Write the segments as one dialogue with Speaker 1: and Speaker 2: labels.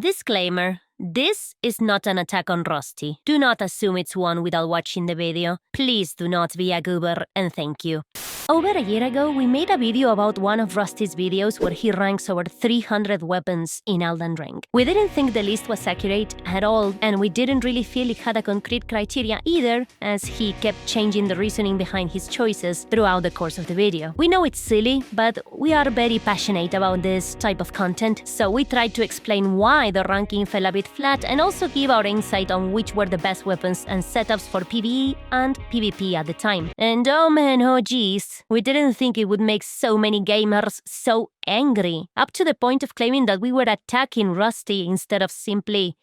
Speaker 1: Disclaimer. This is not an attack on Rusty. Do not assume it's one without watching the video. Please do not be a goober, and thank you. Over a year ago, we made a video about one of Rusty's videos where he ranks over 300 weapons in Elden Ring. We didn't think the list was accurate at all, and we didn't really feel it had a concrete criteria either, as he kept changing the reasoning behind his choices throughout the course of the video. We know it's silly, but we are very passionate about this type of content, so we tried to explain why the ranking fell a bit flat and also give our insight on which were the best weapons and setups for PvE and PvP at the time. And oh man, oh geez, we didn't think it would make so many gamers so angry, up to the point of claiming that we were attacking Rusty instead of simply,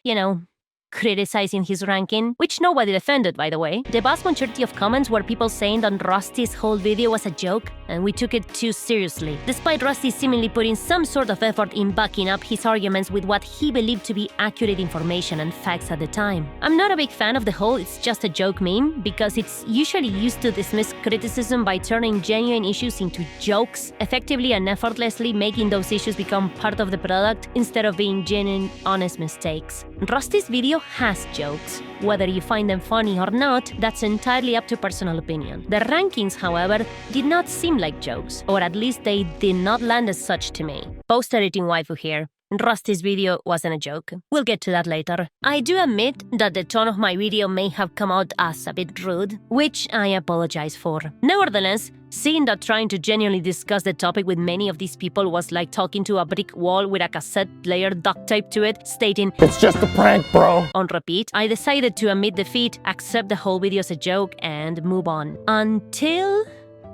Speaker 1: criticizing his ranking, which nobody defended, by the way. The vast majority of comments were people saying that Rusty's whole video was a joke, and we took it too seriously, despite Rusty seemingly putting some sort of effort in backing up his arguments with what he believed to be accurate information and facts at the time. I'm not a big fan of the whole "it's just a joke" meme, because it's usually used to dismiss criticism by turning genuine issues into jokes, effectively and effortlessly making those issues become part of the product instead of being genuine, honest mistakes. Rusty's video has jokes. Whether you find them funny or not, that's entirely up to personal opinion. The rankings, however, did not seem like jokes, or at least they did not land as such to me. Post-editing waifu here. Rusty's video wasn't a joke. We'll get to that later. I do admit that the tone of my video may have come out as a bit rude, which I apologize for. Nevertheless, seeing that trying to genuinely discuss the topic with many of these people was like talking to a brick wall with a cassette player duct taped to it, stating,
Speaker 2: "It's just a prank, bro,"
Speaker 1: on repeat, I decided to admit defeat, accept the whole video as a joke, and move on. Until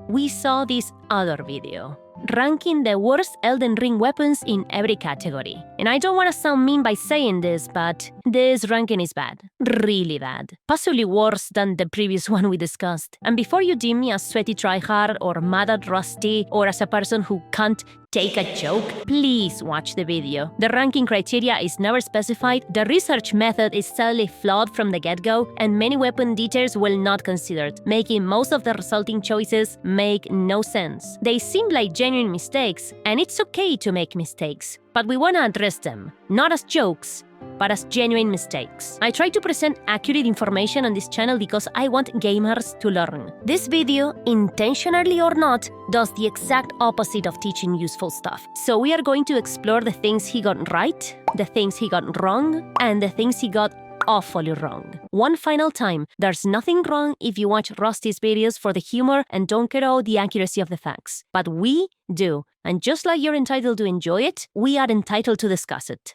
Speaker 1: we saw this other video, ranking the worst Elden Ring weapons in every category. And I don't want to sound mean by saying this, but this ranking is bad. Really bad. Possibly worse than the previous one we discussed. And before you deem me a sweaty tryhard or mad at Rusty or as a person who can't take a joke, please watch the video. The ranking criteria is never specified, the research method is sadly flawed from the get-go, and many weapon details were not considered, making most of the resulting choices make no sense. They seem like genuine mistakes, and it's okay to make mistakes, but we want to address them, not as jokes, but as genuine mistakes. I try to present accurate information on this channel because I want gamers to learn. This video, intentionally or not, does the exact opposite of teaching useful stuff. So we are going to explore the things he got right, the things he got wrong, and the things he got awfully wrong. One final time, there's nothing wrong if you watch Rusty's videos for the humor and don't care about the accuracy of the facts. But we do, and just like you're entitled to enjoy it, we are entitled to discuss it.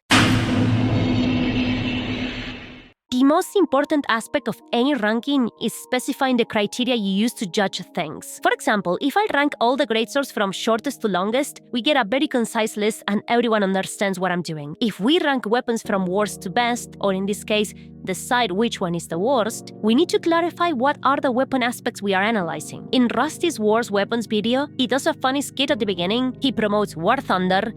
Speaker 1: The most important aspect of any ranking is specifying the criteria you use to judge things. For example, if I rank all the greatswords from shortest to longest, we get a very concise list and everyone understands what I'm doing. If we rank weapons from worst to best, or in this case, decide which one is the worst, we need to clarify what are the weapon aspects we are analyzing. In Rusty's worst weapons video, he does a funny skit at the beginning, he promotes War Thunder,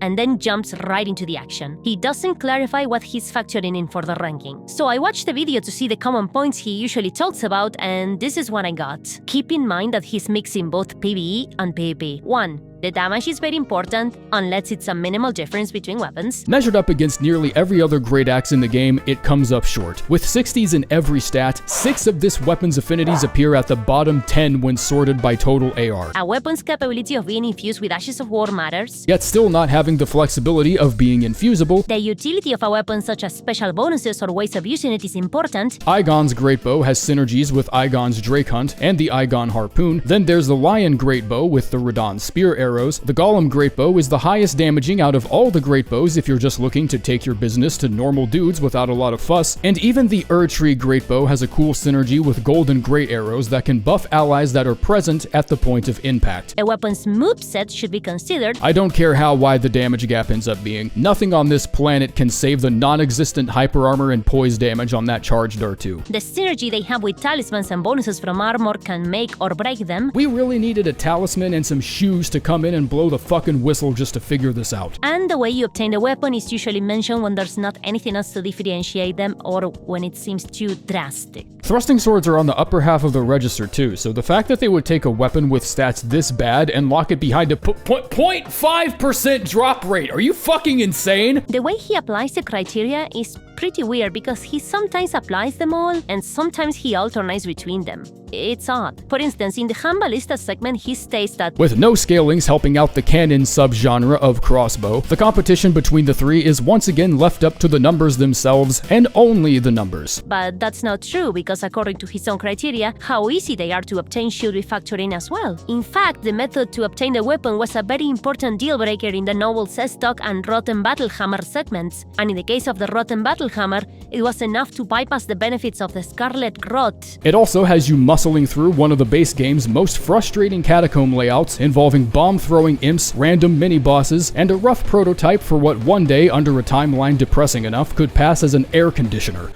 Speaker 1: and then jumps right into the action. He doesn't clarify what he's factoring in for the ranking. So I watched the video to see the common points he usually talks about, and this is what I got. Keep in mind that he's mixing both PvE and PvP. 1. The damage is very important, unless it's a minimal difference between weapons.
Speaker 3: Measured up against nearly every other great axe in the game, it comes up short. With 60s in every stat, 6 of this weapon's affinities appear at the bottom 10 when sorted by total AR.
Speaker 1: A weapon's capability of being infused with Ashes of War matters,
Speaker 3: yet still not having the flexibility of being infusible.
Speaker 1: The utility of a weapon such as special bonuses or ways of using it is important.
Speaker 3: Aigon's Great Bow has synergies with Aigon's Drake Hunt and the Aigon Harpoon. Then there's the Lion Great Bow with the Radon Spear Arrows. The Golem Great Bow is the highest damaging out of all the Great Bows if you're just looking to take your business to normal dudes without a lot of fuss. And even the Tree Great Bow has a cool synergy with Golden Great Arrows that can buff allies that are present at the point of impact.
Speaker 1: A weapon's moveset should be considered.
Speaker 3: I don't care how wide the damage gap ends up being. Nothing on this planet can save the non-existent hyper armor and poise damage on that charged R2.
Speaker 1: The synergy they have with talismans and bonuses from armor can make or break them.
Speaker 3: We really needed a talisman and some shoes to come come in and blow the fucking whistle just to figure this out.
Speaker 1: And the way you obtain the weapon is usually mentioned when there's not anything else to differentiate them or when it seems too drastic.
Speaker 3: Thrusting swords are on the upper half of the register too, so the fact that they would take a weapon with stats this bad and lock it behind a 0.5% drop rate, are you fucking insane?
Speaker 1: The way he applies the criteria is pretty weird because he sometimes applies them all and sometimes he alternates between them. It's odd. For instance, in the Handballista segment, he states that
Speaker 3: with no scalings helping out the canon subgenre of crossbow, the competition between the three is once again left up to the numbers themselves and only the numbers.
Speaker 1: But that's not true because according to his own criteria, how easy they are to obtain should be factored in as well. In fact, the method to obtain the weapon was a very important deal breaker in the Noble Stock and Rotten Battlehammer segments, and in the case of the Rotten Battlehammer, it was enough to bypass the benefits of the Scarlet Grot.
Speaker 3: It also has you muscling through one of the base game's most frustrating catacomb layouts involving bomb-throwing imps, random mini-bosses, and a rough prototype for what one day, under a timeline depressing enough, could pass as an air conditioner.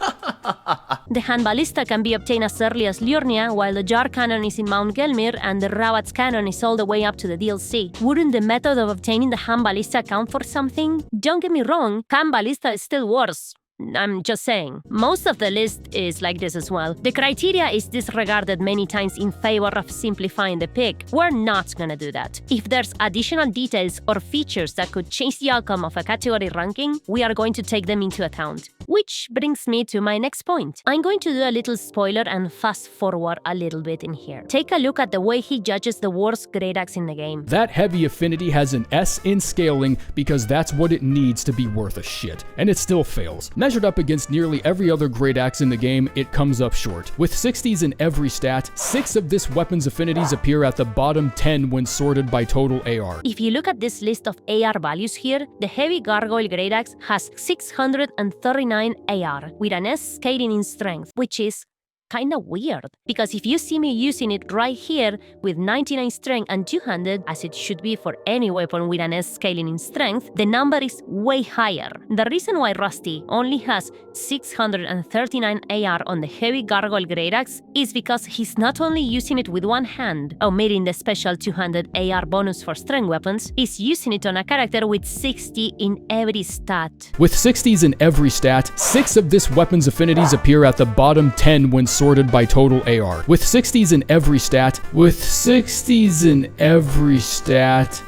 Speaker 1: The Handballista can be obtained as early as Liurnia, while the Jar Cannon is in Mount Gelmir and the Rabat's Cannon is all the way up to the DLC. Wouldn't the method of obtaining the Handballista count for something? Don't get me wrong, Handballista is still worse. I'm just saying. Most of the list is like this as well. The criteria is disregarded many times in favor of simplifying the pick. We're not gonna do that. If there's additional details or features that could change the outcome of a category ranking, we are going to take them into account. Which brings me to my next point. I'm going to do a little spoiler and fast forward a little bit in here. Take a look at the way he judges the worst great axe in the game.
Speaker 3: That heavy affinity has an S in scaling because that's what it needs to be worth a shit, and it still fails. Measured up against nearly every other great axe in the game, it comes up short. With 60s in every stat, 6 of this weapon's affinities appear at the bottom 10 when sorted by total AR.
Speaker 1: If you look at this list of AR values here, the heavy gargoyle great axe has 639 AR with an S scaling in strength, which is kinda weird, because if you see me using it right here with 99 strength and two-handed, as it should be for any weapon with an S scaling in strength, the number is way higher. The reason why Rusty only has 639 AR on the heavy gargoyle great axe is because he's not only using it with one hand, omitting the special two-handed AR bonus for strength weapons, he's using it on a character with 60 in every stat.
Speaker 3: With 60s in every stat, 6 of this weapon's affinities appear at the bottom 10 when sorted by total AR. With 60s in every stat,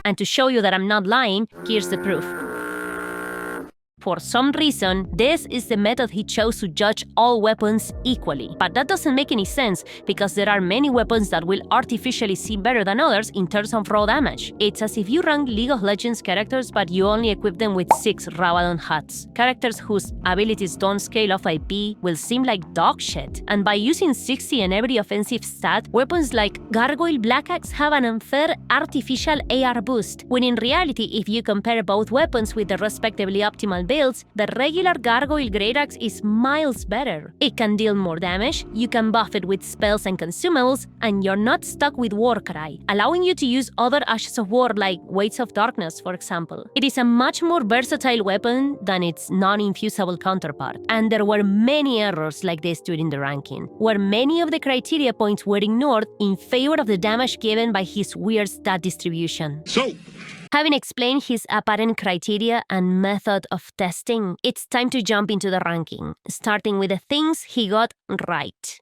Speaker 3: And
Speaker 1: to show you that I'm not lying, here's the proof. For some reason, this is the method he chose to judge all weapons equally. But that doesn't make any sense, because there are many weapons that will artificially seem better than others in terms of raw damage. It's as if you rank League of Legends characters but you only equip them with 6 Rabadon hats. Characters whose abilities don't scale off IP will seem like dog shit. And by using 60 in every offensive stat, weapons like Gargoyle Black Axe have an unfair artificial AR boost, when in reality, if you compare both weapons with the respectively optimal builds, the regular Gargoyle Great Axe is miles better. It can deal more damage, you can buff it with spells and consumables, and you're not stuck with Warcry, allowing you to use other Ashes of War like Weights of Darkness, for example. It is a much more versatile weapon than its non-infusable counterpart, and there were many errors like this during the ranking, where many of the criteria points were ignored in favor of the damage given by his weird stat distribution. Having explained his apparent criteria and method of testing, it's time to jump into the ranking, starting with the things he got right.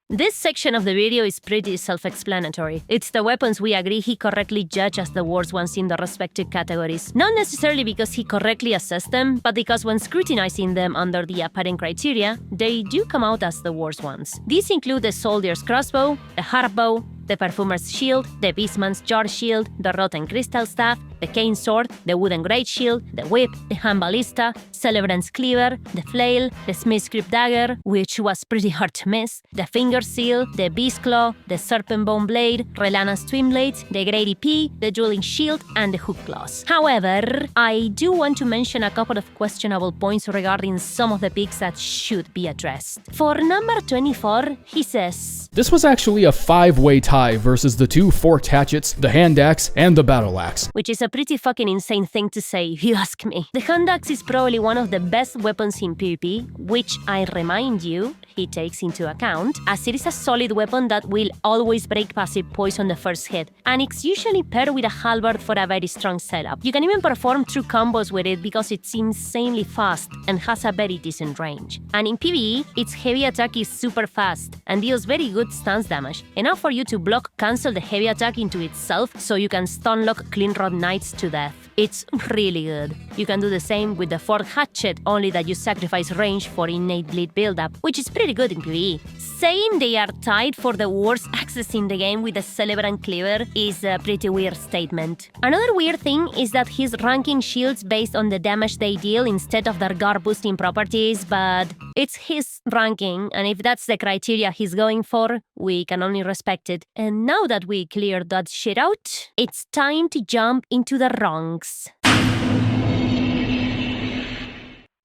Speaker 1: This section of the video is pretty self-explanatory. It's the weapons we agree he correctly judged as the worst ones in the respective categories. Not necessarily because he correctly assessed them, but because when scrutinizing them under the apparent criteria, they do come out as the worst ones. These include the Soldier's Crossbow, the Harp Bow, the Perfumer's Shield, the Beastman's Jar Shield, the Rotten Crystal Staff, the Cane Sword, the Wooden Great Shield, the Whip, the Handballista, Celebrant's Cleaver, the Flail, the Smith's Crypt Dagger, which was pretty hard to miss, the Finger Seal, the Beast Claw, the Serpent Bone Blade, Relana's Twin Blades, the Great EP, the Dueling Shield, and the Hook Claws. However, I do want to mention a couple of questionable points regarding some of the picks that should be addressed. For number 24, he says,
Speaker 3: this was actually a 5-way tie versus the 2 forked hatchets, the hand axe, and the battle axe.
Speaker 1: Which is a a pretty fucking insane thing to say if you ask me. The hand axe is probably one of the best weapons in PvP, which I remind you, he takes into account, as it is a solid weapon that will always break passive poison the first hit, and it's usually paired with a halberd for a very strong setup. You can even perform true combos with it because it's insanely fast and has a very decent range. And in PvE, its heavy attack is super fast and deals very good stance damage, enough for you to cancel the heavy attack into itself so you can stunlock Clean Rod Knights to death. It's really good. You can do the same with the Forked Hatchet, only that you sacrifice range for innate bleed buildup, which is pretty good in PvE. Saying they are tied for the worst access in the game with the Celebrant Cleaver is a pretty weird statement. Another weird thing is that he's ranking shields based on the damage they deal instead of their guard boosting properties, but it's his ranking, and if that's the criteria he's going for, we can only respect it. And now that we cleared that shit out, it's time to jump into the wrongs.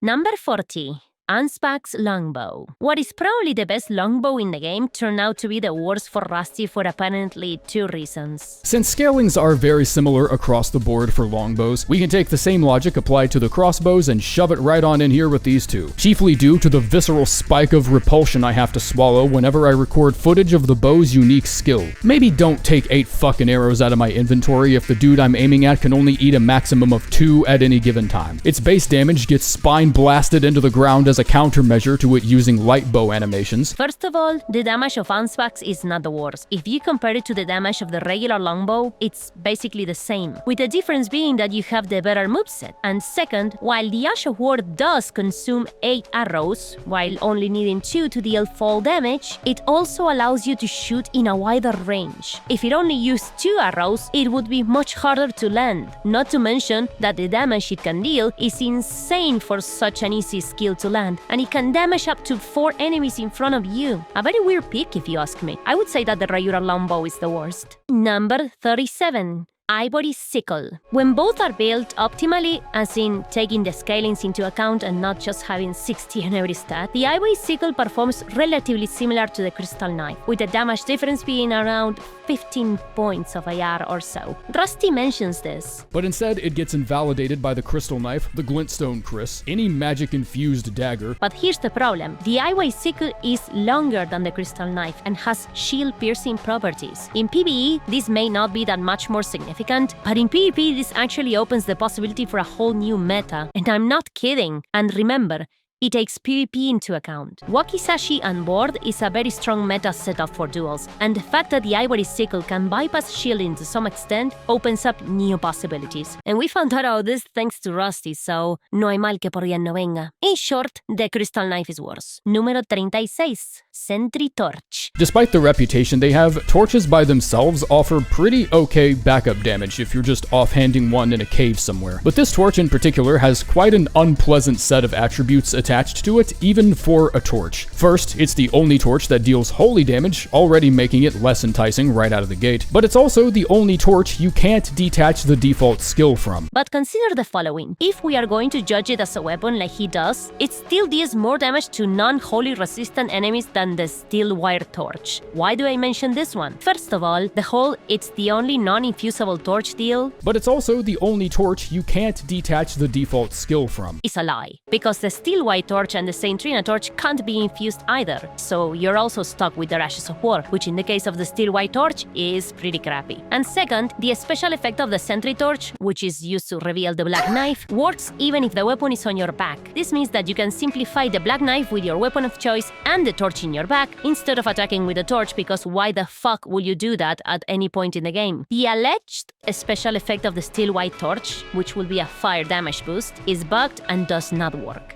Speaker 1: Number 40. Anspach's longbow. What is probably the best longbow in the game turned out to be the worst for Rusty for apparently 2 reasons.
Speaker 3: Since scalings are very similar across the board for longbows, we can take the same logic applied to the crossbows and shove it right on in here with these two, chiefly due to the visceral spike of repulsion I have to swallow whenever I record footage of the bow's unique skill. Maybe don't take 8 fucking arrows out of my inventory if the dude I'm aiming at can only eat a maximum of 2 at any given time. Its base damage gets spine blasted into the ground as a countermeasure to it using light bow animations.
Speaker 1: First of all, the damage of Anspach's is not the worst. If you compare it to the damage of the regular longbow, it's basically the same, with the difference being that you have the better moveset. And second, while the Ash of War does consume 8 arrows, while only needing 2 to deal fall damage, it also allows you to shoot in a wider range. If it only used 2 arrows, it would be much harder to land, not to mention that the damage it can deal is insane for such an easy skill to land, and it can damage up to 4 enemies in front of you. A very weird pick if you ask me. I would say that the regular longbow is the worst. Number 37. Ivory Sickle. When both are built optimally, as in taking the scalings into account and not just having 60 on every stat, the Ivory Sickle performs relatively similar to the Crystal Knife, with the damage difference being around 15 points of IR or so. Rusty mentions this.
Speaker 3: But instead, it gets invalidated by the Crystal Knife, the Glintstone Kris, any magic-infused dagger.
Speaker 1: But here's the problem. The Ivory Sickle is longer than the Crystal Knife and has shield-piercing properties. In PvE, this may not be that much more significant, but in PvP this actually opens the possibility for a whole new meta. And I'm not kidding. And remember, it takes PvP into account. Wakizashi and Board is a very strong meta setup for duels, and the fact that the Ivory Sickle can bypass shielding to some extent opens up new possibilities. And we found out all this thanks to Rusty, so no hay mal que por bien no venga. In short, the Crystal Knife is worse. Número 36. Sentry Torch.
Speaker 3: Despite the reputation they have, torches by themselves offer pretty okay backup damage if you're just offhanding one in a cave somewhere. But this torch in particular has quite an unpleasant set of attributes attached to it, even for a torch. First, it's the only torch that deals holy damage, already making it less enticing right out of the gate, but it's also the only torch you can't detach the default skill from.
Speaker 1: But consider the following. If we are going to judge it as a weapon like he does, it still deals more damage to non-holy resistant enemies than the Steel Wire Torch. Why do I mention this one? First of all, the whole "it's the only non-infusible torch" deal,
Speaker 3: but it's also the only torch you can't detach the default skill from,
Speaker 1: is a lie, because the Steel White Torch and the Saintrina Torch can't be infused either, so you're also stuck with the Ashes of War, which in the case of the Steel White Torch is pretty crappy. And second, the special effect of the Sentry Torch, which is used to reveal the Black Knife, works even if the weapon is on your back. This means that you can simply fight the Black Knife with your weapon of choice and the torch in your back, instead of attacking with the torch, because why the fuck will you do that at any point in the game? The alleged special effect of the Steel White Torch, which will be a fire damage boost, is bugged and does not work.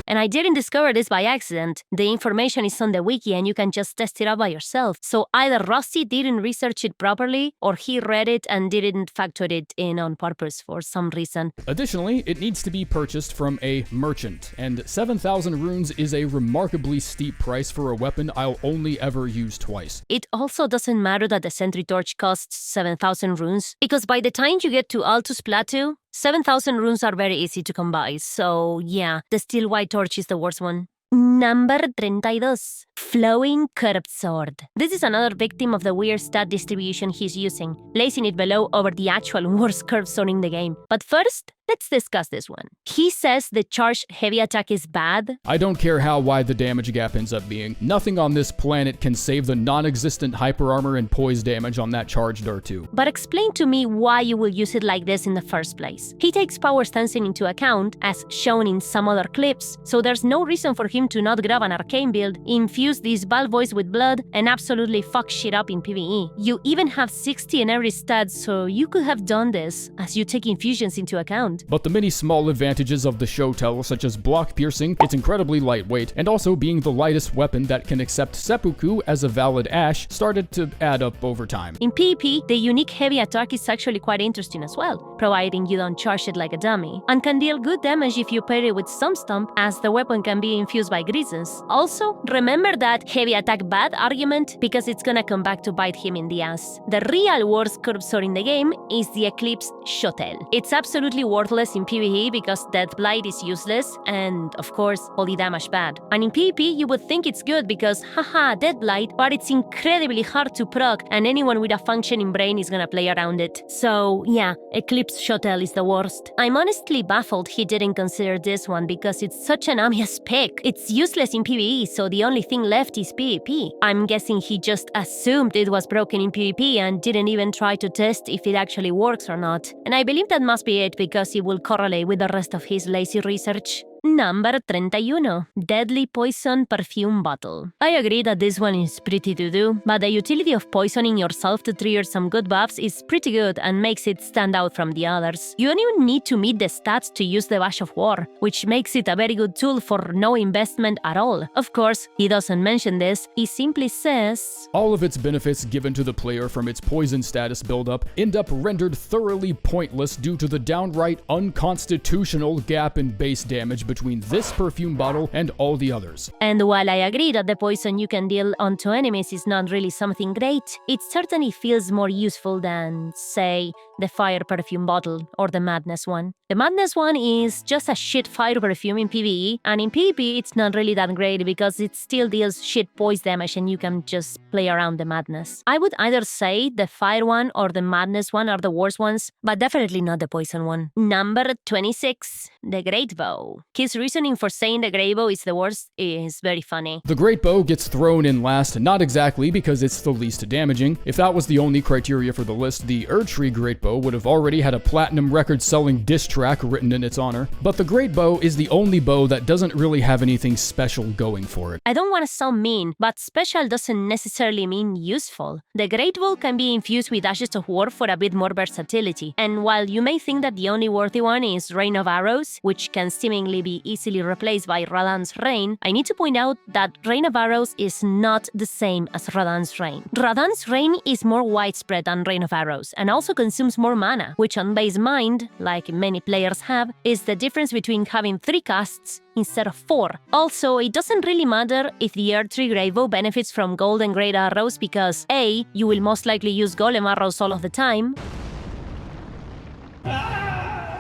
Speaker 1: And I didn't discover this by accident. The information is on the wiki and you can just test it out by yourself. So either Rusty didn't research it properly, or he read it and didn't factor it in on purpose for some reason.
Speaker 3: Additionally, it needs to be purchased from a merchant, and 7,000 runes is a remarkably steep price for a weapon I'll only ever use twice.
Speaker 1: It also doesn't matter that the Sentry Torch costs 7,000 runes, because by the time you get to Altus Plateau, 7,000 runes are very easy to come by, so yeah, the Steel White Torch is the worst one. Number 32. Flowing Curved Sword. This is another victim of the weird stat distribution he's using, placing it below over the actual worst curved sword in the game. But first, let's discuss this one. He says the charged heavy attack is bad.
Speaker 3: I don't care how wide the damage gap ends up being. Nothing on this planet can save the non-existent hyper armor and poise damage on that charged R2.
Speaker 1: But explain to me why you will use it like this in the first place. He takes power stancing into account, as shown in some other clips, so there's no reason for him to not grab an arcane build, infuse these ball boys with blood, and absolutely fuck shit up in PvE. You even have 60 in every stat, so you could have done this, as you take infusions into account.
Speaker 3: But the many small advantages of the Shotel, such as block piercing, it's incredibly lightweight, and also being the lightest weapon that can accept seppuku as a valid ash, started to add up over time.
Speaker 1: In PvP, the unique heavy attack is actually quite interesting as well, providing you don't charge it like a dummy, and can deal good damage if you pair it with some stomp, as the weapon can be infused by greases. Also, remember that heavy attack bad argument, because it's gonna come back to bite him in the ass. The real worst curved sword in the game is the Eclipse Shotel. It's absolutely worthless in PvE because Death Blight is useless and, of course, holy damage bad. And in PvP, you would think it's good because, haha, Death Blight, but it's incredibly hard to proc and anyone with a functioning brain is gonna play around it. So, yeah, Eclipse Shotel is the worst. I'm honestly baffled he didn't consider this one because it's such an obvious pick. It's useless in PvE, so the only thing left is PvP. I'm guessing he just assumed it was broken in PvP and didn't even try to test if it actually works or not. And I believe that must be it because it will correlate with the rest of his lazy research. Number 31. Deadly Poison Perfume Bottle. I agree that this one is pretty to-do, but the utility of poisoning yourself to trigger some good buffs is pretty good and makes it stand out from the others. You don't even need to meet the stats to use the Bash of War, which makes it a very good tool for no investment at all. Of course, he doesn't mention this, he simply says,
Speaker 3: all of its benefits given to the player from its poison status buildup end up rendered thoroughly pointless due to the downright unconstitutional gap in base damage between this perfume bottle and all the others.
Speaker 1: And while I agree that the poison you can deal onto enemies is not really something great, it certainly feels more useful than, say, the fire perfume bottle or the madness one. The madness one is just a shit fire perfume in PvE, and in PvP it's not really that great because it still deals shit poise damage and you can just play around the madness. I would either say the fire one or the madness one are the worst ones, but definitely not the poison one. Number 26. The Great Bow. His reasoning for saying the Great Bow is the worst is very funny.
Speaker 3: The Great Bow gets thrown in last, not exactly because it's the least damaging. If that was the only criteria for the list, the Erdtree Great Bow would have already had a platinum record-selling diss track written in its honor. But the Great Bow is the only bow that doesn't really have anything special going for it.
Speaker 1: I don't want to sound mean, but special doesn't necessarily mean useful. The Great Bow can be infused with Ashes of War for a bit more versatility, and while you may think that the only worthy one is Rain of Arrows, which can seemingly be easily replaced by Radahn's Rain, I need to point out that Rain of Arrows is not the same as Radahn's Rain. Radahn's Rain is more widespread than Rain of Arrows, and also consumes more mana, which on base mind, like many players have, is the difference between having 3 casts instead of 4. Also, it doesn't really matter if the Erdtree Great Bow benefits from gold and great arrows because A, you will most likely use golem arrows all of the time,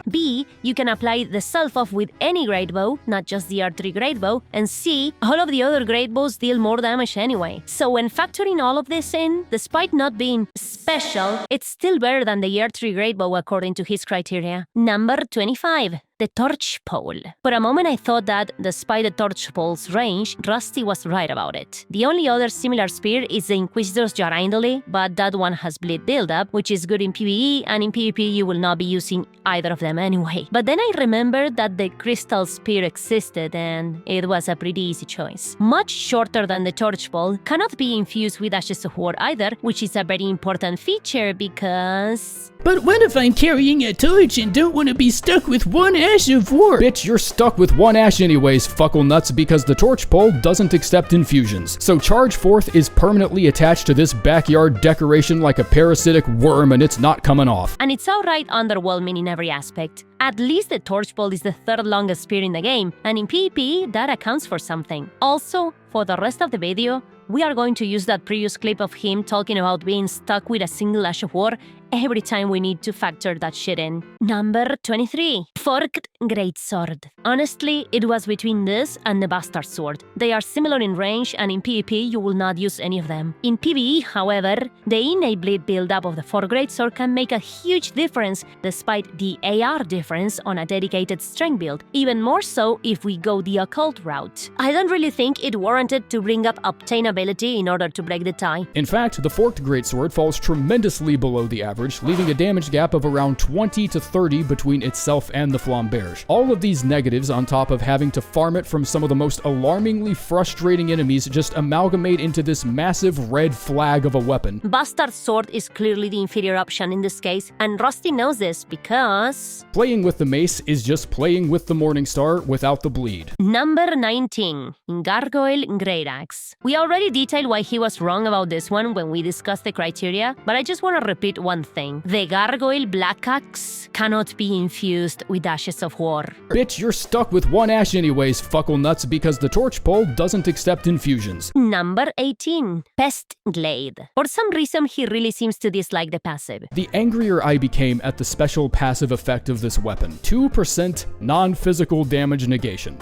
Speaker 1: B, you can apply the self-off with any Great Bow, not just the Erdtree Great Bow, and C, all of the other Great Bows deal more damage anyway. So when factoring all of this in, despite not being special, it's still better than the Erdtree Great Bow according to his criteria. Number 25. The Torch Pole. For a moment I thought that, despite the Torch Pole's range, Rusty was right about it. The only other similar spear is the Inquisitor's Jarindole, but that one has bleed buildup, which is good in PvE, and in PvP you will not be using either of them anyway. But then I remembered that the Crystal Spear existed, and it was a pretty easy choice. Much shorter than the Torch Pole, cannot be infused with Ashes of War either, which is a very important feature because...
Speaker 2: But what if I'm carrying a torch and don't want to be stuck with one Ash of War?
Speaker 3: Bitch, you're stuck with one ash anyways, fuckle nuts, because the torch pole doesn't accept infusions. So Charge Forth is permanently attached to this backyard decoration like a parasitic worm and it's not coming off.
Speaker 1: And it's outright underwhelming in every aspect. At least the Torch Pole is the 3rd longest spear in the game, and in PvP that accounts for something. Also, for the rest of the video, we are going to use that previous clip of him talking about being stuck with a single Ash of War every time we need to factor that shit in. Number 23. Forked Greatsword. Honestly, it was between this and the Bastard Sword. They are similar in range, and in PvP you will not use any of them. In PvE, however, the innate bleed build-up of the Forked Greatsword can make a huge difference despite the AR difference on a dedicated strength build, even more so if we go the occult route. I don't really think it warranted to bring up obtainability in order to break the tie.
Speaker 3: In fact, the Forked Greatsword falls tremendously below the average, leaving a damage gap of around 20 to 30 between itself and the Flamberge. All of these negatives, on top of having to farm it from some of the most alarmingly frustrating enemies, just amalgamate into this massive red flag of a weapon.
Speaker 1: Bastard Sword is clearly the inferior option in this case, and Rusty knows this because...
Speaker 3: Playing with the mace is just playing with the Morningstar without the bleed.
Speaker 1: Number 19. Gargoyle Great Axe. We already detailed why he was wrong about this one when we discussed the criteria, but I just want to repeat one thing. The Gargoyle Black Axe cannot be infused with Ashes of War.
Speaker 3: Bitch, you're stuck with one ash anyways, fuckle nuts, because the torch pole doesn't accept infusions.
Speaker 1: Number 18. Pest Glade. For some reason, he really seems to dislike the passive.
Speaker 3: The angrier I became at the special passive effect of this weapon. 2% non-physical damage negation.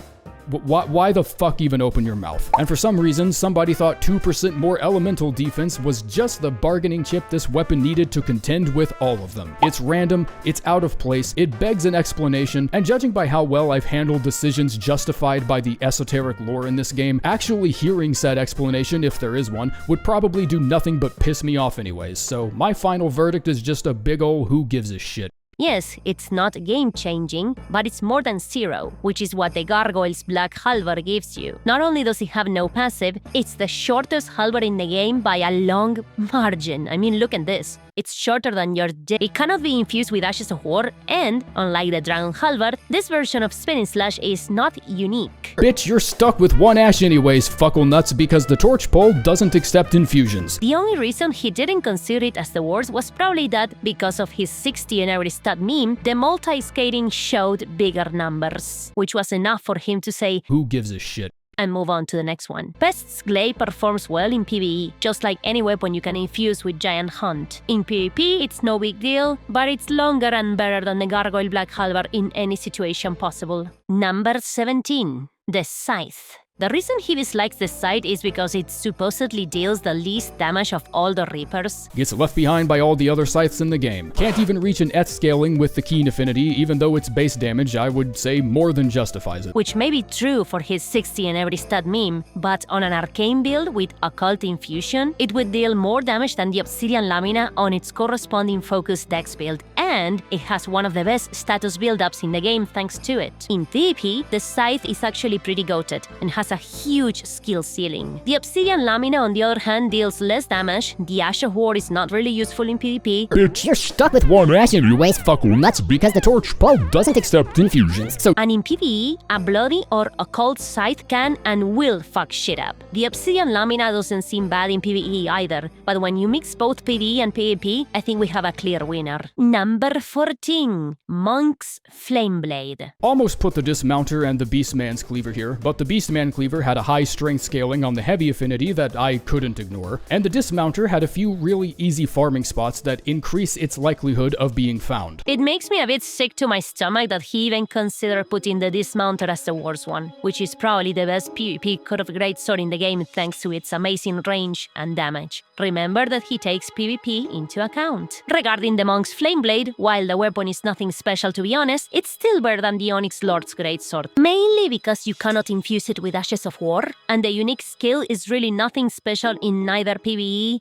Speaker 3: Why the fuck even open your mouth? And for some reason, somebody thought 2% more elemental defense was just the bargaining chip this weapon needed to contend with all of them. It's random, it's out of place, it begs an explanation, and judging by how well I've handled decisions justified by the esoteric lore in this game, actually hearing said explanation, if there is one, would probably do nothing but piss me off anyways, so my final verdict is just a big ol' who gives a shit.
Speaker 1: Yes, it's not game-changing, but it's more than zero, which is what the Gargoyle's Black Halberd gives you. Not only does it have no passive, it's the shortest halberd in the game by a long margin. I mean, look at this. It's shorter than your dick. It cannot be infused with Ashes of War, and, unlike the Dragon Halberd, this version of Spinning Slash is not unique.
Speaker 3: Bitch, you're stuck with one ash anyways, fuckle nuts, because the torch pole doesn't accept infusions.
Speaker 1: The only reason he didn't consider it as the worst was probably that, because of his 60 and every stat meme, the multi-skating showed bigger numbers, which was enough for him to say,
Speaker 3: who gives a shit?
Speaker 1: And move on to the next one. Pest's Glade performs well in PvE, just like any weapon you can infuse with Giant Hunt. In PvP, it's no big deal, but it's longer and better than the Gargoyle Black Halberd in any situation possible. Number 17. The Scythe. The reason he dislikes the Scythe is because it supposedly deals the least damage of all the Reapers.
Speaker 3: Gets left behind by all the other scythes in the game. Can't even reach an ETH scaling with the Keen Affinity, even though its base damage, I would say, more than justifies it.
Speaker 1: Which may be true for his 60 and every stat meme, but on an arcane build with Occult Infusion, it would deal more damage than the Obsidian Lamina on its corresponding Focus Dex build, and it has one of the best status build-ups in the game thanks to it. In PvP, the Scythe is actually pretty goated, and has a huge skill ceiling. The Obsidian Lamina, on the other hand, deals less damage, the Ash of War is not really useful in PvP.
Speaker 4: Bitch, you're stuck with one ash anyways, fuckle nuts, because the torch pole doesn't accept infusions.
Speaker 1: And in PvE, a bloody or occult scythe can and will fuck shit up. The Obsidian Lamina doesn't seem bad in PvE either, but when you mix both PvE and PvP, I think we have a clear winner. Number 14. Monk's Flameblade.
Speaker 3: Almost put the Dismounter and the Beastman's Cleaver here, but the Beastman Cleaver had a high strength scaling on the heavy affinity that I couldn't ignore, and the Dismounter had a few really easy farming spots that increase its likelihood of being found.
Speaker 1: It makes me a bit sick to my stomach that he even considered putting the Dismounter as the worst one, which is probably the best PvP Cut of Greatsword in the game thanks to its amazing range and damage. Remember that he takes PvP into account. Regarding the Monk's Flameblade, while the weapon is nothing special to be honest, it's still better than the Onyx Lord's Greatsword. Mainly because you cannot infuse it with Ashes of War, and the unique skill is really nothing special in neither PvE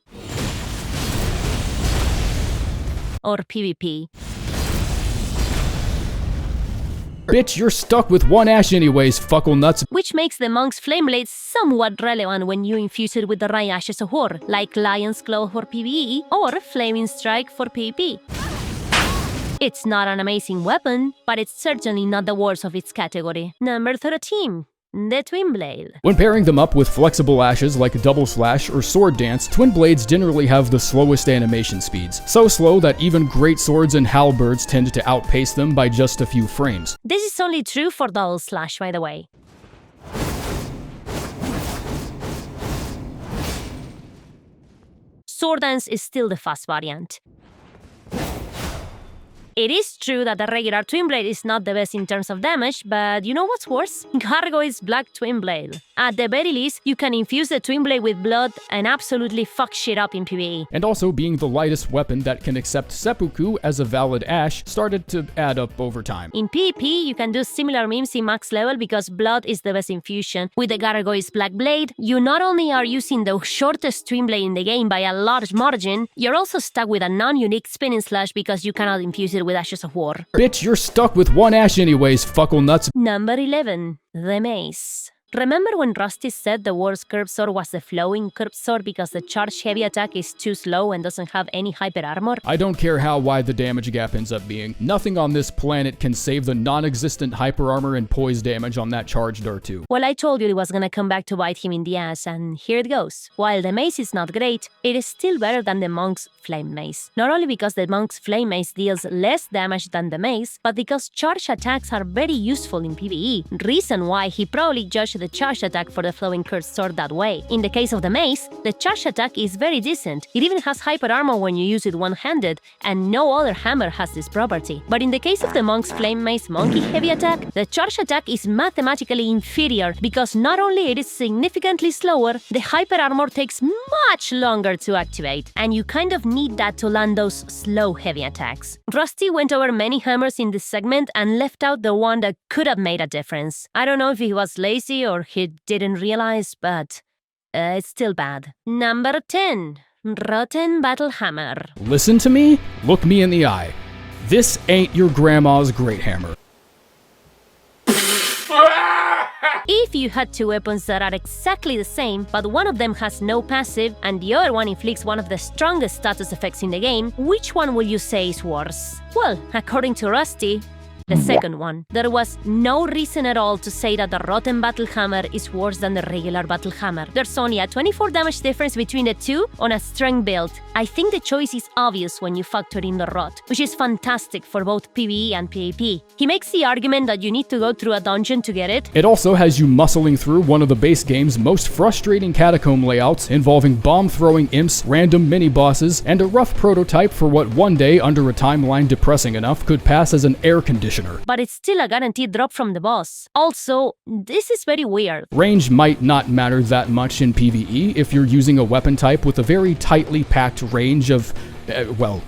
Speaker 1: or PvP.
Speaker 3: Bitch, you're stuck with one ash anyways, fuckle nuts.
Speaker 1: Which makes the Monk's Flameblade somewhat relevant when you infuse it with the right Ashes of War, like Lion's Claw for PvE or Flaming Strike for PvP. It's not an amazing weapon, but it's certainly not the worst of its category. Number 13. The Twin Blade.
Speaker 3: When pairing them up with flexible ashes like Double Slash or Sword Dance, Twin Blades generally have the slowest animation speeds. So slow that even great swords and halberds tend to outpace them by just a few frames.
Speaker 1: This is only true for Double Slash, by the way. Sword Dance is still the fast variant. It is true that the regular Twin Blade is not the best in terms of damage, but you know what's worse? Gargoyle's Black Twin Blade. At the very least, you can infuse the Twin Blade with blood and absolutely fuck shit up in PvE.
Speaker 3: And also being the lightest weapon that can accept seppuku as a valid ash started to add up over time.
Speaker 1: In PvP, you can do similar memes in max level because blood is the best infusion. With the Gargoyle's Black Blade, you not only are using the shortest Twin Blade in the game by a large margin, you're also stuck with a non-unique spinning slash because you cannot infuse it with Ashes of War.
Speaker 3: Bitch, you're stuck with one ash anyways, fuckle nuts.
Speaker 1: Number 11. The Mace. Remember when Rusty said the worst curved sword was the flowing curved sword because the charge heavy attack is too slow and doesn't have any hyper armor?
Speaker 3: I don't care how wide the damage gap ends up being. Nothing on this planet can save the non-existent hyper armor and poise damage on that charged R2.
Speaker 1: Well, I told you it was gonna come back to bite him in the ass, and here it goes. While the mace is not great, it is still better than the Monk's Flame Mace. Not only because the Monk's Flame Mace deals less damage than the mace, but because charge attacks are very useful in PvE. Reason why he probably judged the charge attack for the flowing curved sword that way. In the case of the mace, the charge attack is very decent. It even has hyper armor when you use it one-handed, and no other hammer has this property. But in the case of the Monk's Flame Mace Monkey Heavy attack, the charge attack is mathematically inferior because not only it is significantly slower, the hyper armor takes much longer to activate, and you kind of need that to land those slow heavy attacks. Rusty went over many hammers in this segment and left out the one that could have made a difference. I don't know if he was lazy or he didn't realize, but it's still bad. Number 10. Rotten Battle Hammer.
Speaker 3: Listen to me, look me in the eye. This ain't your grandma's great hammer.
Speaker 1: If you had two weapons that are exactly the same, but one of them has no passive and the other one inflicts one of the strongest status effects in the game, which one will you say is worse? Well, according to Rusty, the second one. There was no reason at all to say that the Rotten Battle Hammer is worse than the regular Battle Hammer. There's only a 24 damage difference between the two on a strength build. I think the choice is obvious when you factor in the rot, which is fantastic for both PvE and PvP. He makes the argument that you need to go through a dungeon to get it.
Speaker 3: It also has you muscling through one of the base game's most frustrating catacomb layouts involving bomb-throwing imps, random mini-bosses, and a rough prototype for what one day, under a timeline depressing enough, could pass as an air conditioner.
Speaker 1: But it's still a guaranteed drop from the boss. Also, this is very weird.
Speaker 3: Range might not matter that much in PvE if you're using a weapon type with a very tightly packed range of,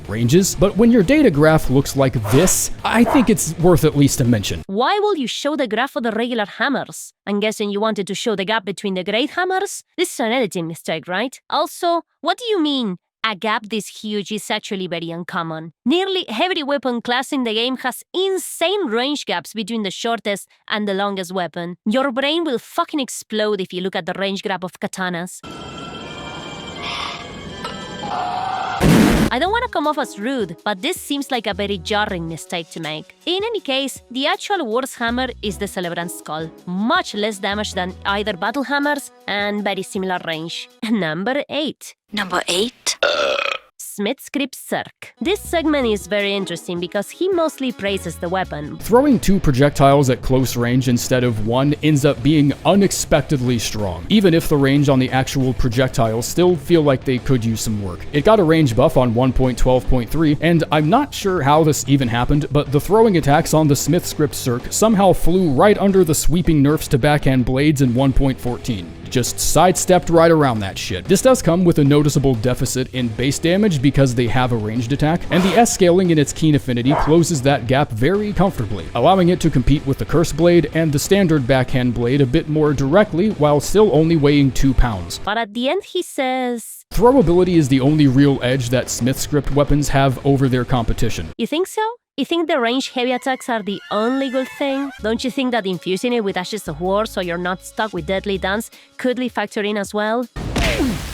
Speaker 3: ranges. But when your data graph looks like this, I think it's worth at least a mention.
Speaker 1: Why will you show the graph of the regular hammers? I'm guessing you wanted to show the gap between the great hammers? This is an editing mistake, right? Also, what do you mean? A gap this huge is actually very uncommon. Nearly every weapon class in the game has insane range gaps between the shortest and the longest weapon. Your brain will fucking explode if you look at the range gap of katanas. I don't want to come off as rude, but this seems like a very jarring mistake to make. In any case, the actual worst hammer is the Celebrant Skull. Much less damage than either battle hammers and very similar range. Number 8.
Speaker 5: Number 8.
Speaker 1: Smith's Crypt Cirque. This segment is very interesting because he mostly praises the weapon.
Speaker 3: Throwing 2 projectiles at close range instead of 1 ends up being unexpectedly strong, even if the range on the actual projectiles still feel like they could use some work. It got a range buff on 1.12.3, and I'm not sure how this even happened, but the throwing attacks on the Smith's Crypt Cirque somehow flew right under the sweeping nerfs to backhand blades in 1.14. Just sidestepped right around that shit. This does come with a noticeable deficit in base damage because they have a ranged attack, and the S-scaling in its keen affinity closes that gap very comfortably, allowing it to compete with the Curse Blade and the standard backhand blade a bit more directly while still only weighing 2 pounds.
Speaker 1: But at the end he says,
Speaker 3: throwability is the only real edge that Smith's Crypt weapons have over their competition.
Speaker 1: You think so? You think the range heavy attacks are the only good thing? Don't you think that infusing it with Ashes of War so you're not stuck with Deadly Dance could be factored in as well?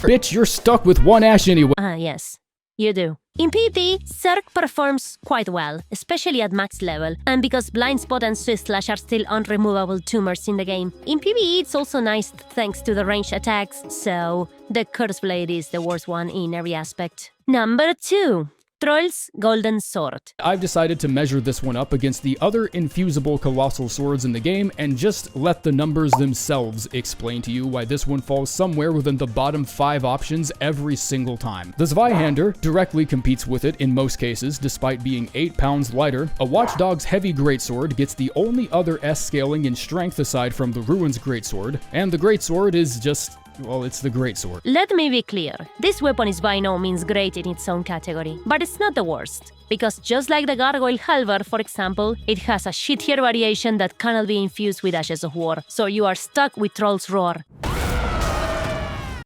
Speaker 3: Bitch, you're stuck with one ash anyway.
Speaker 1: Yes, you do. In PvP, Cirque performs quite well, especially at max level, and because Blind Spot and Swift Slash are still unremovable tumors in the game. In PvE, it's also nice thanks to the ranged attacks, so the Curse Blade is the worst one in every aspect. Number 2. Troll's Golden Sword.
Speaker 3: I've decided to measure this one up against the other infusible colossal swords in the game and just let the numbers themselves explain to you why this one falls somewhere within the bottom 5 options every single time. The Zweihander directly competes with it in most cases, despite being 8 pounds lighter. A Watchdog's Heavy Greatsword gets the only other S scaling in strength aside from the Ruin's Greatsword, and the Greatsword is just, well, it's the Greatsword.
Speaker 1: Let me be clear, this weapon is by no means great in its own category, but it's not the worst. Because just like the Gargoyle Halberd, for example, it has a shittier variation that cannot be infused with Ashes of War, so you are stuck with Troll's Roar,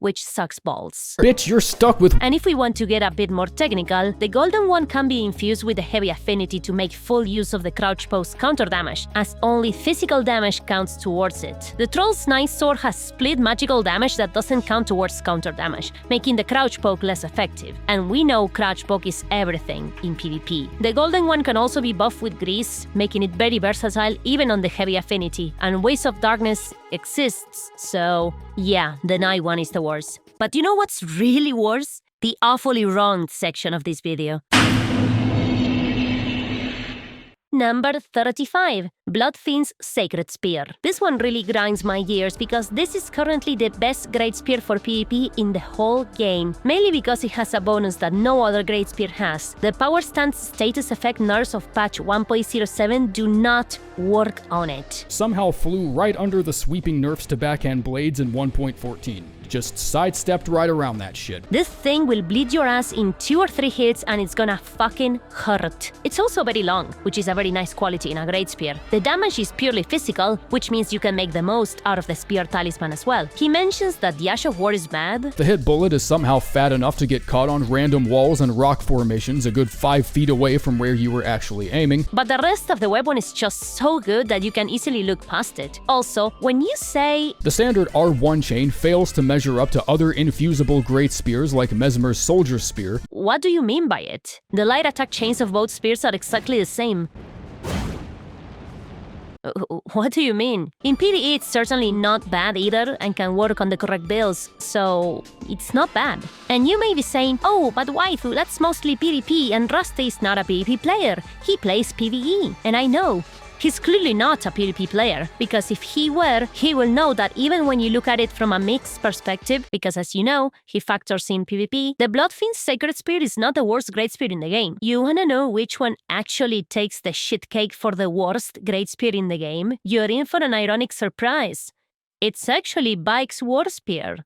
Speaker 1: which sucks balls.
Speaker 3: Bitch, you're stuck with—
Speaker 1: And if we want to get a bit more technical, the golden one can be infused with the heavy affinity to make full use of the crouch pose counter damage, as only physical damage counts towards it. The Troll's Nice Sword has split magical damage that doesn't count towards counter damage, making the crouch poke less effective. And we know crouch poke is everything in PvP. The golden one can also be buffed with grease, making it very versatile even on the heavy affinity, and Ways of Darkness exists, so yeah, the night one is the worst. But you know what's really worse? The awfully wronged section of this video. Number 35. Bloodfiend's Sacred Spear. This one really grinds my gears because this is currently the best Great Spear for PvP in the whole game, mainly because it has a bonus that no other Great Spear has. The Power Stance status effect nerfs of patch 1.07 do not work on it.
Speaker 3: somehow flew right under the sweeping nerfs to backhand blades in 1.14. Just sidestepped right around that shit.
Speaker 1: This thing will bleed your ass in 2 or 3 hits and it's gonna fucking hurt. It's also very long, which is a very nice quality in a Great Spear. The damage is purely physical, which means you can make the most out of the Spear Talisman as well. He mentions that the Ash of War is bad.
Speaker 3: The hit bullet is somehow fat enough to get caught on random walls and rock formations a good 5 feet away from where you were actually aiming.
Speaker 1: But the rest of the weapon is just so good that you can easily look past it. Also, when you say
Speaker 3: The standard R1 chain fails to measure up to other infusible great spears like Mesmer's Soldier Spear.
Speaker 1: what do you mean by it? The light attack chains of both spears are exactly the same. What do you mean? In PvE, it's certainly not bad either and can work on the correct builds, so it's not bad. And you may be saying, oh, but waifu, that's mostly PvP and Rusty is not a PvP player. He plays PvE. And I know. He's clearly not a PvP player, because if he were, he will know that even when you look at it from a mixed perspective, because as you know, he factors in PvP, the Bloodfiend's Sacred Spear is not the worst Great Spear in the game. You wanna know which one actually takes the shit cake for the worst Great Spear in the game? You're in for an ironic surprise. It's actually Bike's War Spear.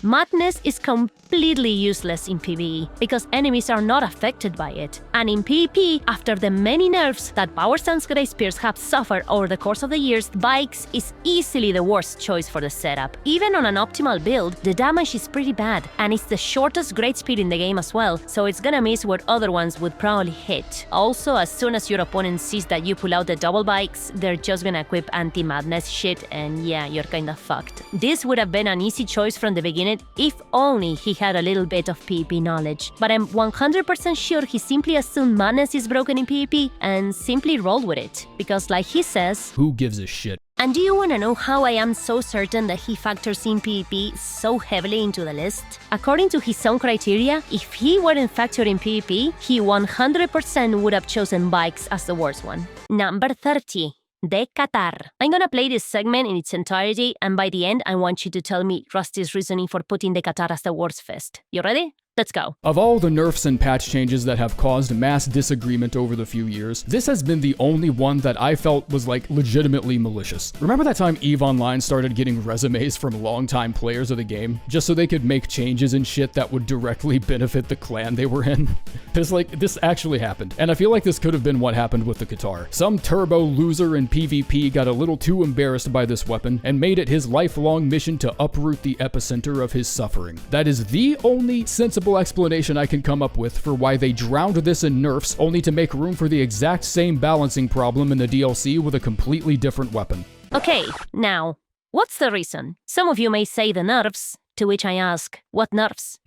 Speaker 1: Madness is completely useless in PvE because enemies are not affected by it. And in PvP, after the many nerfs that Power Stance Great Spears have suffered over the course of the years, Bikes is easily the worst choice for the setup. Even on an optimal build, the damage is pretty bad, and it's the shortest Great Spear in the game as well, so it's gonna miss where other ones would probably hit. Also, as soon as your opponent sees that you pull out the double Bikes, they're just gonna equip anti-madness shit, and yeah, you're kinda fucked. This would have been an easy choice from the beginning if only he had a little bit of PvP knowledge. But I'm 100% sure he simply assumed madness is broken in PvP and simply rolled with it. Because like he says,
Speaker 3: who gives a shit?
Speaker 1: And do you wanna know how I am so certain that he factors in PvP so heavily into the list? According to his own criteria, if he weren't factoring PvP, he 100% would have chosen Bikes as the worst one. Number 30. The Qatar. I'm gonna play this segment in its entirety, and by the end, I want you to tell me Rusty's reasoning for putting the Qatar as the worst fist. You ready? Let's go.
Speaker 3: Of all the nerfs and patch changes that have caused mass disagreement over the few years, this has been the only one that I felt was like legitimately malicious. Remember that time EVE Online started getting resumes from longtime players of the game just so they could make changes and shit that would directly benefit the clan they were in? This actually happened, and I feel like this could have been what happened with the Qatar. Some turbo loser in PvP got a little too embarrassed by this weapon and made it his lifelong mission to uproot the epicenter of his suffering. That is the only sensible explanation I can come up with for why they drowned this in nerfs only to make room for the exact same balancing problem in the DLC with a completely different weapon.
Speaker 1: Okay, now, what's the reason? Some of you may say the nerfs, to which I ask, what nerfs?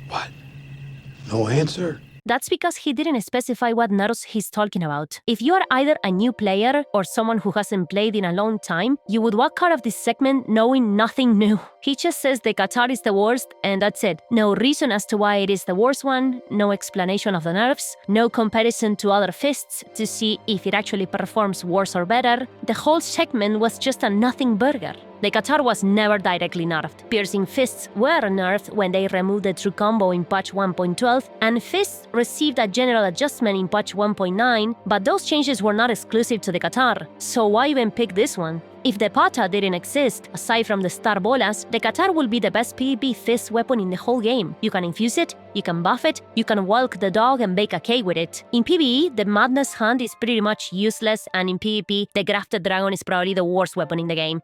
Speaker 5: What? No answer?
Speaker 1: That's because he didn't specify what Naros he's talking about. If you are either a new player or someone who hasn't played in a long time, you would walk out of this segment knowing nothing new. He just says the Qatar is the worst, and that's it. No reason as to why it is the worst one, no explanation of the nerfs, no comparison to other fists to see if it actually performs worse or better. The whole segment was just a nothing burger. The Qatar was never directly nerfed. Piercing fists were nerfed when they removed the true combo in patch 1.12, and fists received a general adjustment in patch 1.9, but those changes were not exclusive to the Qatar, so why even pick this one? If the Pata didn't exist, aside from the Star Bolas, the Qatar will be the best PvP fist weapon in the whole game. You can infuse it, you can buff it, you can walk the dog and bake a cake with it. In PvE, the Madness Hand is pretty much useless, and in PvP, the Grafted Dragon is probably the worst weapon in the game.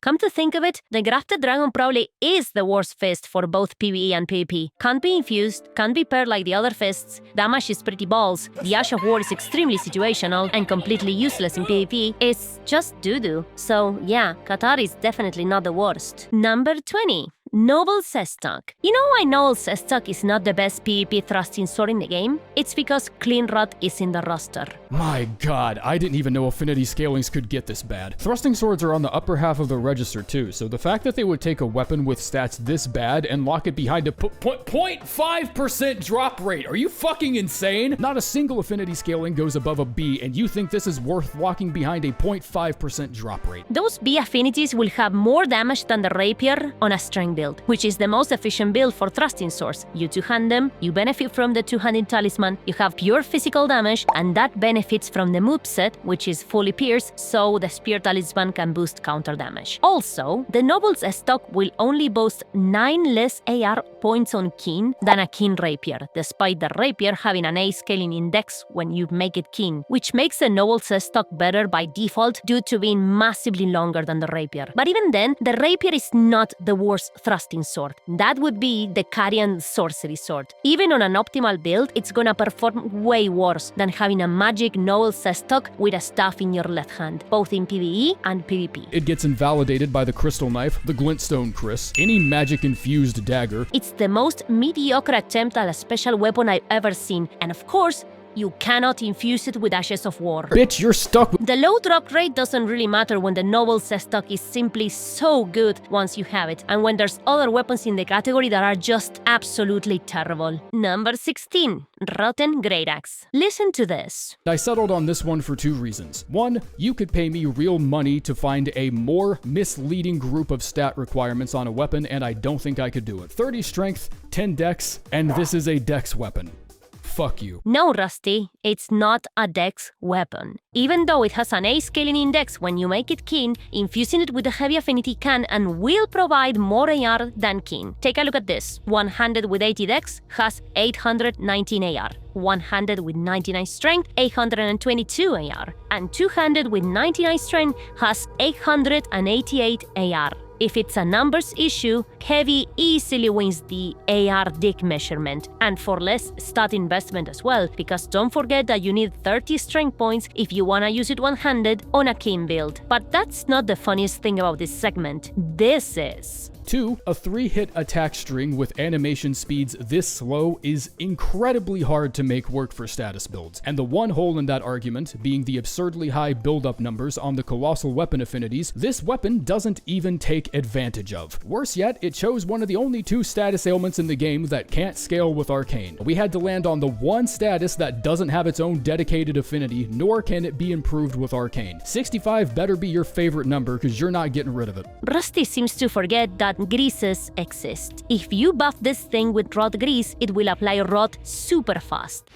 Speaker 1: Come to think of it, the Grafted Dragon probably is the worst fist for both PvE and PvP. Can't be infused, can't be paired like the other fists, damage is pretty balls, the Ash of War is extremely situational and completely useless in PvP. It's just doo-doo. So yeah, Qatar is definitely not the worst. Number 20. Noble Sestock. You know why Noble Sestock is not the best PvP thrusting sword in the game? It's because Clean Rod is in the roster.
Speaker 3: My god, I didn't even know affinity scalings could get this bad. Thrusting swords are on the upper half of the register too, so the fact that they would take a weapon with stats this bad and lock it behind a 0.5% drop rate, are you fucking insane? Not a single affinity scaling goes above a B, and you think this is worth locking behind a 0.5% drop rate.
Speaker 1: Those B affinities will have more damage than the rapier on a strength build, which is the most efficient build for thrusting swords. You two-hand them, you benefit from the two-handed talisman, you have pure physical damage, and that benefits from the moveset, which is fully pierced, so the spear talisman can boost counter damage. Also, the Noble's stock will only boast 9 less AR points on keen than a keen rapier, despite the rapier having an A scaling index when you make it keen, which makes the Noble's stock better by default due to being massively longer than the rapier. But even then, the rapier is not the worst thrusting sword. That would be the Carian sorcery sword. Even on an optimal build, it's gonna perform way worse than having a magic Noble stock with a staff in your left hand, both in PvE and PvP.
Speaker 3: It gets invalidated by the crystal knife, the glintstone Chris, any magic-infused dagger.
Speaker 1: It's the most mediocre attempt at a special weapon I've ever seen, and of course, you cannot infuse it with Ashes of War.
Speaker 3: Bitch, you're stuck with—
Speaker 1: The low drop rate doesn't really matter when the Noble stock is simply so good once you have it, and when there's other weapons in the category that are just absolutely terrible. Number 16. Rotten Great Axe. Listen to this.
Speaker 3: I settled on this one for 2 reasons. 1, you could pay me real money to find a more misleading group of stat requirements on a weapon, and I don't think I could do it. 30 strength, 10 dex, and this is a dex weapon. Fuck you.
Speaker 1: No, Rusty, it's not a dex weapon. Even though it has an A scaling index when you make it keen, infusing it with a heavy affinity can and will provide more AR than keen. Take a look at this. One-handed with 80 dex has 819 AR. One-handed with 99 strength, 822 AR. And two-handed with 99 strength has 888 AR. If it's a numbers issue, heavy easily wins the AR dick measurement, and for less stat investment as well, because don't forget that you need 30 strength points if you wanna use it one-handed on a keen build. But that's not the funniest thing about this segment. This is.
Speaker 3: 2, a 3-hit attack string with animation speeds this slow is incredibly hard to make work for status builds, and the one hole in that argument being the absurdly high build-up numbers on the colossal weapon affinities, this weapon doesn't even take advantage of. Worse yet, it chose one of the only 2 status ailments in the game that can't scale with Arcane. We had to land on the one status that doesn't have its own dedicated affinity, nor can it be improved with Arcane. 65 better be your favorite number, because you're not getting rid of it.
Speaker 1: Rusty seems to forget that greases exist. If you buff this thing with rot grease, it will apply rot super fast.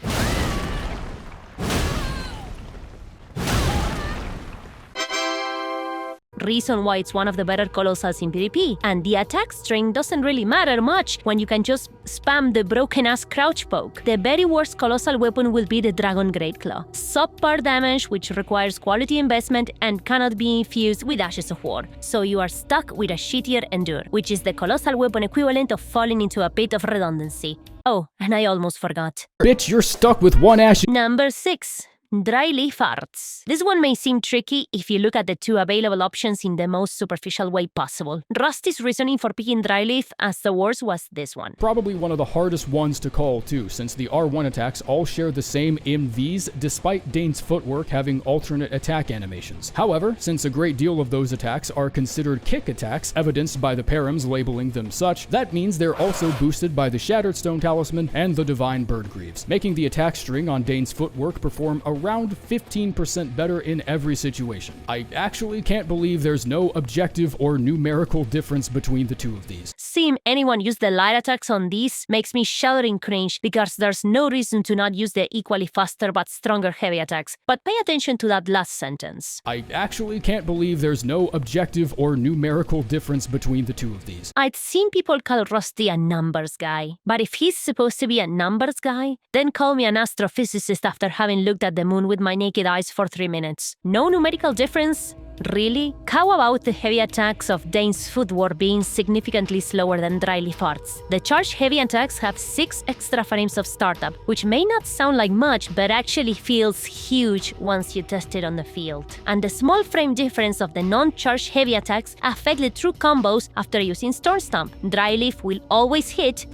Speaker 1: Reason why it's one of the better colossals in PvP, and the attack string doesn't really matter much when you can just spam the broken-ass crouch poke. The very worst colossal weapon will be the Dragon Great Claw. Subpar damage, which requires quality investment and cannot be infused with Ashes of War, so you are stuck with a shittier Endure, which is the colossal weapon equivalent of falling into a pit of redundancy. Oh, and I almost forgot.
Speaker 3: Bitch, you're stuck with one Ash.
Speaker 1: Number 6. Dry leaf arts. This one may seem tricky if you look at the two available options in the most superficial way possible. Rusty's reasoning for picking dry leaf as the worst was this one.
Speaker 3: Probably one of the hardest ones to call too, since the R1 attacks all share the same MVs despite Dane's footwork having alternate attack animations. However, since a great deal of those attacks are considered kick attacks, evidenced by the params labeling them such, that means they're also boosted by the Shattered Stone Talisman and the Divine Birdgreaves, making the attack string on Dane's footwork perform around 15% better in every situation. I actually can't believe there's no objective or numerical difference between the two of these.
Speaker 1: Seeing anyone use the light attacks on these makes me shudder in cringe because there's no reason to not use the equally faster but stronger heavy attacks. But pay attention to that last sentence.
Speaker 3: I actually can't believe there's no objective or numerical difference between the two of these.
Speaker 1: I'd seen people call Rusty a numbers guy, but if he's supposed to be a numbers guy, then call me an astrophysicist after having looked at the moon with my naked eyes for 3 minutes. No numerical difference? Really? How about the heavy attacks of Dane's footwork being significantly slower than dry leaf arts? The charged heavy attacks have 6 extra frames of startup, which may not sound like much, but actually feels huge once you test it on the field. And the small frame difference of the non-charged heavy attacks affect the true combos after using Storm Stomp. Dry leaf will always hit,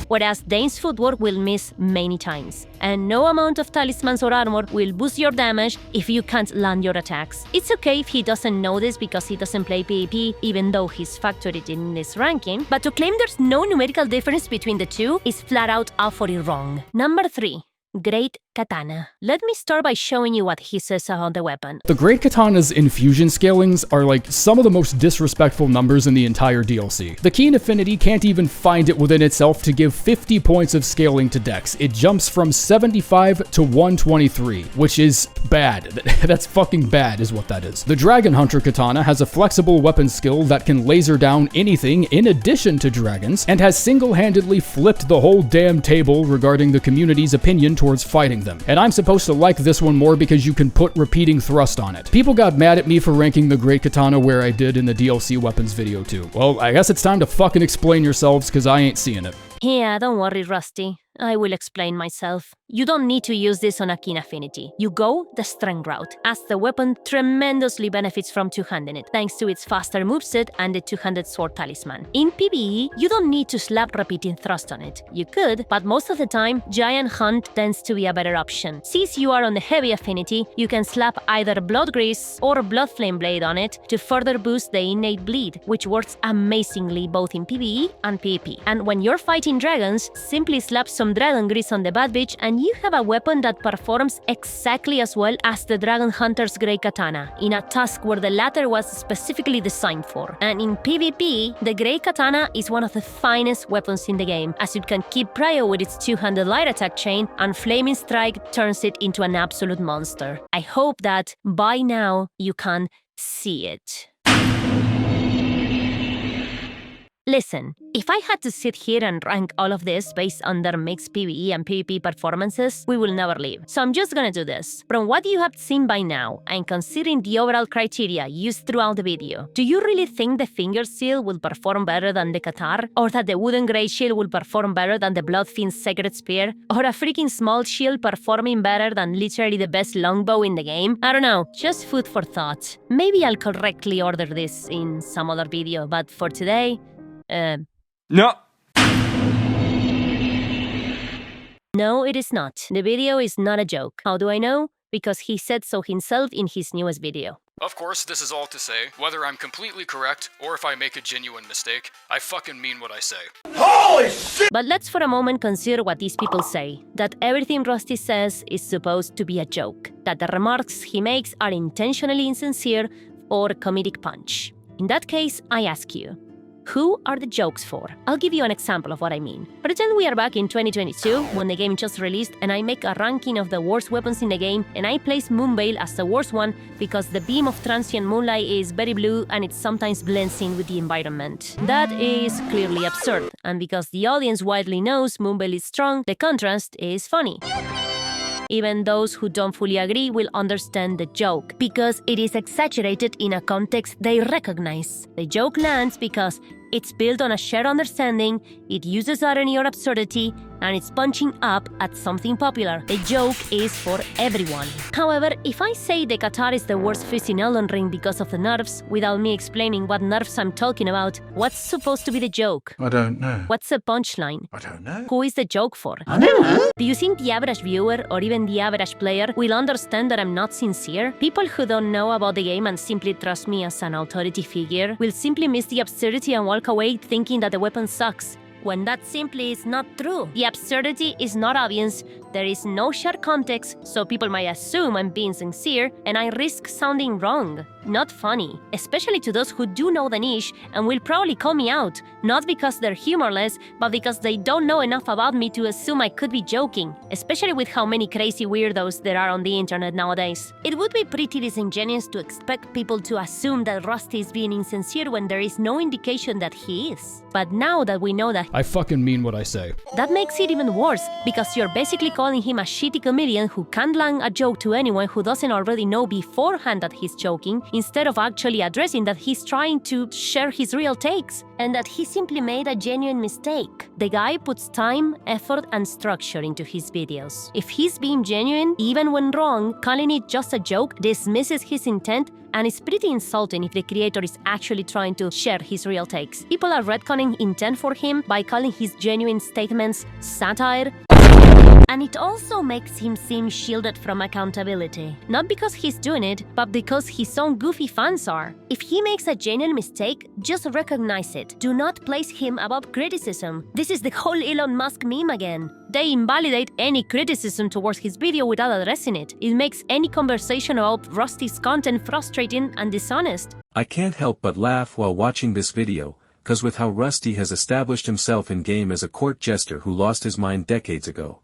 Speaker 1: whereas Dane's footwork will miss many times. And no amount of talismans or armor will boost your damage if you can't land your attacks. It's okay if he doesn't know this because he doesn't play PvP, even though he's factored it in this ranking, but to claim there's no numerical difference between the two is flat out awfully wrong. Number 3. Great Katana. Let me start by showing you what he says about the weapon.
Speaker 3: The Great Katana's infusion scalings are like some of the most disrespectful numbers in the entire DLC. The Keen Affinity can't even find it within itself to give 50 points of scaling to Dex. It jumps from 75 to 123, which is bad. That's fucking bad is what that is. The Dragon Hunter Katana has a flexible weapon skill that can laser down anything in addition to dragons, and has single-handedly flipped the whole damn table regarding the community's opinion towards fighting them. And I'm supposed to like this one more because you can put repeating thrust on it. People got mad at me for ranking the Great Katana where I did in the DLC weapons video too. Well, I guess it's time to fucking explain yourselves because I ain't seeing it.
Speaker 1: Yeah, don't worry, Rusty. I will explain myself. You don't need to use this on a Keen Affinity. You go the strength route, as the weapon tremendously benefits from two-handing it, thanks to its faster moveset and the two-handed sword talisman. In PvE, you don't need to slap repeating thrust on it. You could, but most of the time, Giant Hunt tends to be a better option. Since you are on the heavy affinity, you can slap either Blood Grease or Blood Flame Blade on it to further boost the innate bleed, which works amazingly both in PvE and PvP. And when you're fighting dragons, simply slap some Dragon Grease on the bad bitch and you have a weapon that performs exactly as well as the Dragon Hunter's Great Katana, in a task where the latter was specifically designed for. And in PvP, the Great Katana is one of the finest weapons in the game, as it can keep prio with its two-handed light attack chain, and Flaming Strike turns it into an absolute monster. I hope that, by now, you can see it. Listen, if I had to sit here and rank all of this based on their mixed PvE and PvP performances, we will never leave. So I'm just gonna do this. From what you have seen by now, and considering the overall criteria used throughout the video, do you really think the Finger Seal will perform better than the Katar? Or that the Wooden Grey Shield will perform better than the Bloodfiend's Sacred Spear? Or a freaking small shield performing better than literally the best longbow in the game? I don't know, just food for thought. Maybe I'll correctly order this in some other video, but for today,
Speaker 5: No.
Speaker 1: no, it is not. The video is not a joke. How do I know? Because he said so himself in his newest video.
Speaker 3: Of course, this is all to say, whether I'm completely correct or if I make a genuine mistake, I fucking mean what I say.
Speaker 5: Holy shit!
Speaker 1: But let's for a moment consider what these people say. That everything Rusty says is supposed to be a joke. That the remarks he makes are intentionally insincere or comedic punch. In that case, I ask you, who are the jokes for? I'll give you an example of what I mean. Pretend we are back in 2022, when the game just released, and I make a ranking of the worst weapons in the game, and I place Moonveil as the worst one because the beam of transient moonlight is very blue and it sometimes blends in with the environment. That is clearly absurd, and because the audience widely knows Moonveil is strong, the contrast is funny. Even those who don't fully agree will understand the joke, because it is exaggerated in a context they recognize. The joke lands because It's built on a shared understanding, it uses irony or absurdity, and it's punching up at something popular. The joke is for everyone. However, if I say the Qatar is the worst fish in Elden Ring because of the nerfs, without me explaining what nerfs I'm talking about, what's supposed to be the joke?
Speaker 5: I don't know.
Speaker 1: What's the punchline?
Speaker 5: I don't know.
Speaker 1: Who is the joke for? I don't know. Do you think the average viewer or even the average player will understand that I'm not sincere? People who don't know about the game and simply trust me as an authority figure will simply miss the absurdity and walk away thinking that the weapon sucks, when that simply is not true. The absurdity is not obvious, there is no shared context, so people might assume I'm being sincere and I risk sounding wrong. Not funny, especially to those who do know the niche and will probably call me out, not because they're humorless, but because they don't know enough about me to assume I could be joking, especially with how many crazy weirdos there are on the internet nowadays. It would be pretty disingenuous to expect people to assume that Rusty is being insincere when there is no indication that he is. But now that we know that
Speaker 3: I fucking mean what I say.
Speaker 1: that makes it even worse, because you're basically calling him a shitty comedian who can't land a joke to anyone who doesn't already know beforehand that he's joking, instead of actually addressing that he's trying to share his real takes, and that he simply made a genuine mistake. The guy puts time, effort, and structure into his videos. If he's being genuine, even when wrong, calling it just a joke dismisses his intent, and it's pretty insulting if the creator is actually trying to share his real takes. People are retconning intent for him by calling his genuine statements satire, and it also makes him seem shielded from accountability. Not because he's doing it, but because his own goofy fans are. If he makes a genuine mistake, just recognize it. Do not place him above criticism. This is the whole Elon Musk meme again. They invalidate any criticism towards his video without addressing it. It makes any conversation about Rusty's content frustrating and dishonest.
Speaker 6: I can't help but laugh while watching this video, cause with how Rusty has established himself in-game as a court jester who lost his mind decades ago.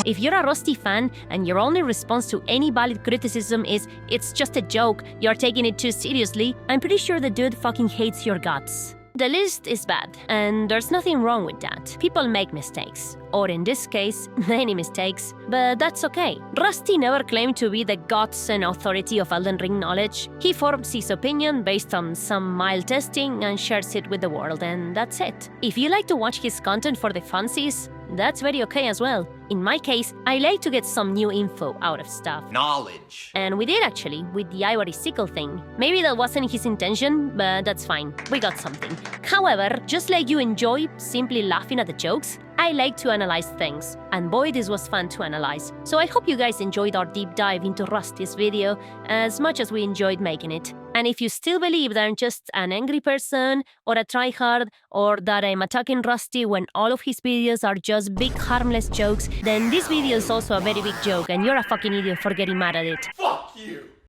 Speaker 1: If you're a Rusty fan and your only response to any valid criticism is, "It's just a joke, you're taking it too seriously," I'm pretty sure the dude fucking hates your guts. The list is bad, and there's nothing wrong with that. People make mistakes, or in this case, many mistakes, but that's okay. Rusty never claimed to be the gods and authority of Elden Ring knowledge. He forms his opinion based on some mild testing and shares it with the world, and that's it. If you like to watch his content for the funsies, that's very okay as well. In my case, I like to get some new info out of stuff.
Speaker 5: Knowledge.
Speaker 1: And we did actually, with the ivory sickle thing. Maybe that wasn't his intention, but that's fine. We got something. However, just like you enjoy simply laughing at the jokes, I like to analyze things. And boy, this was fun to analyze. So I hope you guys enjoyed our deep dive into Rusty's video as much as we enjoyed making it. And if you still believe that I'm just an angry person, or a tryhard, or that I'm attacking Rusty when all of his videos are just big harmless jokes, then this video is also a very big joke and you're a fucking idiot for getting mad at it.
Speaker 5: Fuck you.